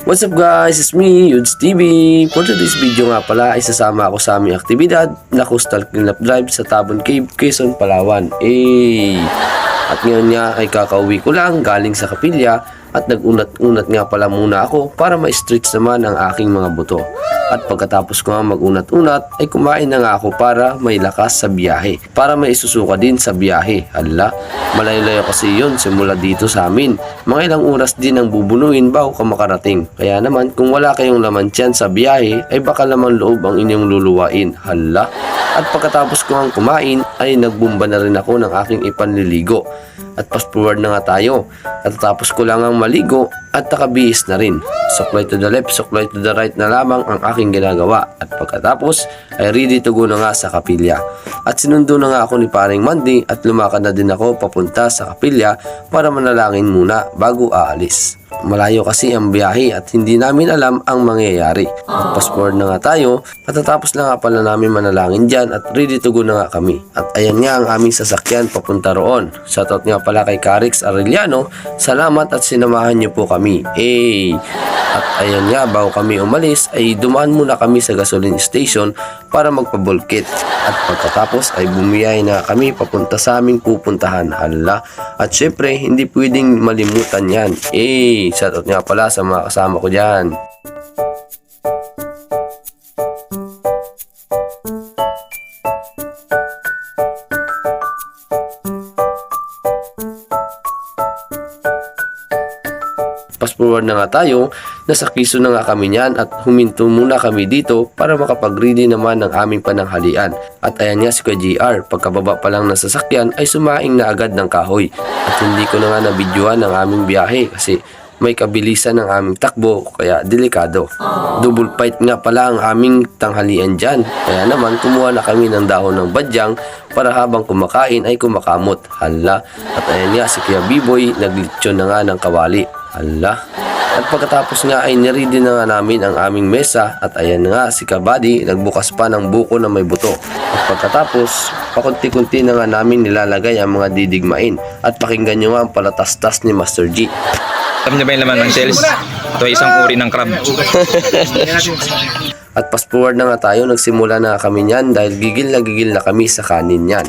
What's up guys, it's me, Yudes TV. For today's video nga pala ay sasama ako sa aming aktibidad na coastal cleanup drive sa Tabon Cave, Quezon, Palawan. At ngayon nga ay kakauwi ko lang galing sa kapilya at nag-unat-unat nga pala muna ako para ma-stretch naman ang aking mga buto. At pagkatapos ko nga mag-unat-unat ay kumain na nga ako para may lakas sa biyahe, para may isusuka din sa biyahe. Hala, malayo-layo kasi yun simula dito sa amin. Mga ilang oras din ang bubunuin bago ka makarating. Kaya naman kung wala kayong laman tiyan sa biyahe ay baka laman loob ang inyong luluwain. Hala. At pagkatapos ko nga kumain ay nagbumba na rin ako ng aking ipanliligo. At fast forward na nga tayo. At tapos ko lang ang maligo at nakabihis na rin. Suklay to the left, suklay to the right na lamang ang aking ginagawa. At pagkatapos ay ready to go na nga sa kapilya. At sinundo na nga ako ni paring Mandy at lumakad na din ako papunta sa kapilya para manalangin muna bago aalis. Malayo kasi ang biyahe at hindi namin alam ang mangyayari. At fast forward na nga tayo at tatapos na nga pala namin manalangin dyan at ready to go na nga kami. At ayan nga ang aming sasakyan papunta roon. Shoutout nga pala kay Carix Arellano. Salamat at sinamahan niyo po kami. At ayan nga, bago kami umalis ay dumaan muna kami sa gasoline station para magpabulkit. At pagkatapos ay bumiyay na kami papunta sa aming pupuntahan. Hala. At syempre hindi pwedeng malimutan yan. Shoutout nga pala sa mga kasama ko dyan. Fast forward na nga tayo, nasa Quezon na nga kami niyan at huminto muna kami dito para makapag-ready naman ng aming pananghalian. At ayan nga si Kuya GR, pagkababa pa lang ng sasakyan ay sumaing na agad ng kahoy. At hindi ko na nga nabidyohan ang aming biyahe kasi may kabilisan ng aming takbo kaya delikado. Double fight nga pala ang aming tanghalian dyan. Kaya naman kumuha na kami ng dahon ng badyang para habang kumakain ay kumakamot. Hala. At ayan nga si Kuya B-Boy naglitsyon na nga ng kawali. Hala. At pagkatapos nga ay niready na nga namin ang aming mesa at ayan nga si Kabady nagbukas pa ng buko na may buto. At pagkatapos pakunti-kunti na nga namin nilalagay ang mga didigmain at pakinggan nyo nga ang palatastas ni Master G. Alam niyo ba yung laman ng shells? Ito ay isang uri ng crab. At fast forward na nga tayo, nagsimula na kami niyan dahil gigil na kami sa kanin niyan.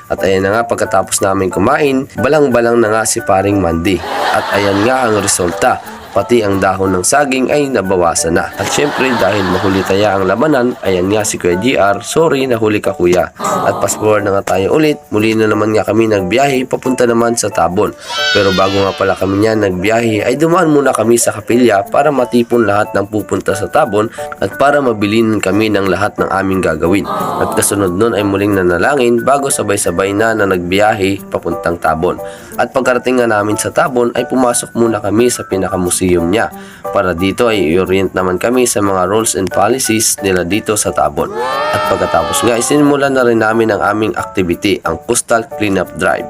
At ayan na nga, pagkatapos namin kumain, balang-balang na nga si paring Mandy. At ayan nga ang resulta. Pati ang dahon ng saging ay nabawasan na. At syempre dahil mahuli taya ang labanan, ayan nga si Kuya GR, sorry nahuli ka kuya. At fast forward na nga tayo ulit, muli na naman nga kami nagbiyahe papunta naman sa Tabon. Pero bago nga pala kami niyan nagbiyahe ay dumaan muna kami sa kapilya para matipon lahat ng pupunta sa Tabon at para mabilin kami ng lahat ng aming gagawin. At kasunod nun ay muling nanalangin bago sabay-sabay na nagbiyahe papuntang Tabon. At pagkarating nga namin sa Tabon ay pumasok muna kami sa pinakamuseum niya para dito ay i-orient naman kami sa mga rules and policies nila dito sa Tabon. At pagkatapos nga isinimulan na rin namin ang aming activity, ang coastal cleanup drive.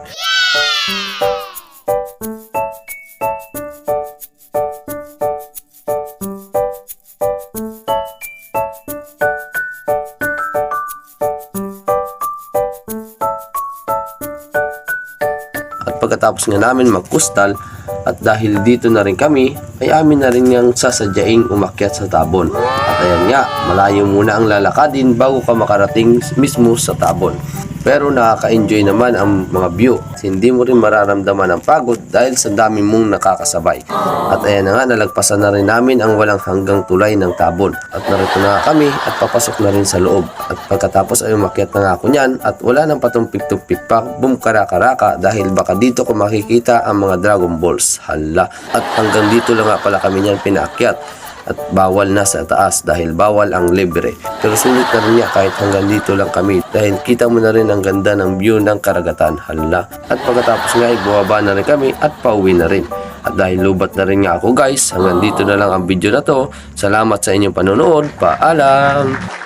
At pagkatapos nga namin mag-coastal at dahil dito na rin kami ay amin na rin niyang sasadyaing umakyat sa Tabon. At ayan nga, malayo muna ang lalakadin bago ka makarating mismo sa Tabon. Pero nakaka-enjoy naman ang mga view. Hindi mo rin mararamdaman ang pagod dahil sa dami mong nakakasabay. At ayan na nga, nalagpasan na rin namin ang walang hanggang tulay ng Tabon. At narito na kami at papasok na rin sa loob. At pagkatapos ay umakyat na nga ako niyan at wala nang patumpik-tumpik pa, boom karaka-raka dahil baka dito ko makikita ang mga Dragon Balls. Hala. At hanggang dito lang nga pala kami niyan pinaakyat. At bawal na sa taas dahil bawal ang libre. Pero sulit na rin niya kahit hanggang dito lang kami dahil kita mo na rin ang ganda ng view ng karagatan. Hala. At pagkatapos nga ay bumaba na rin kami at pauwi na rin. At dahil lubat na rin nga ako guys, hanggang dito na lang ang video na to. Salamat sa inyong panonood. Paalam!